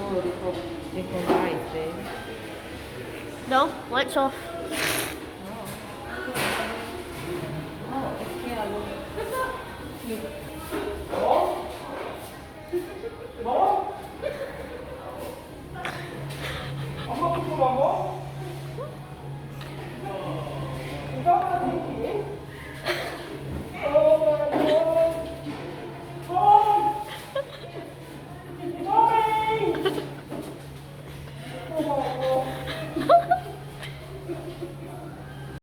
Oh, they for rice, babe. No, lights off. Oh, es que algo. 엄마 뽀뽀 먹어?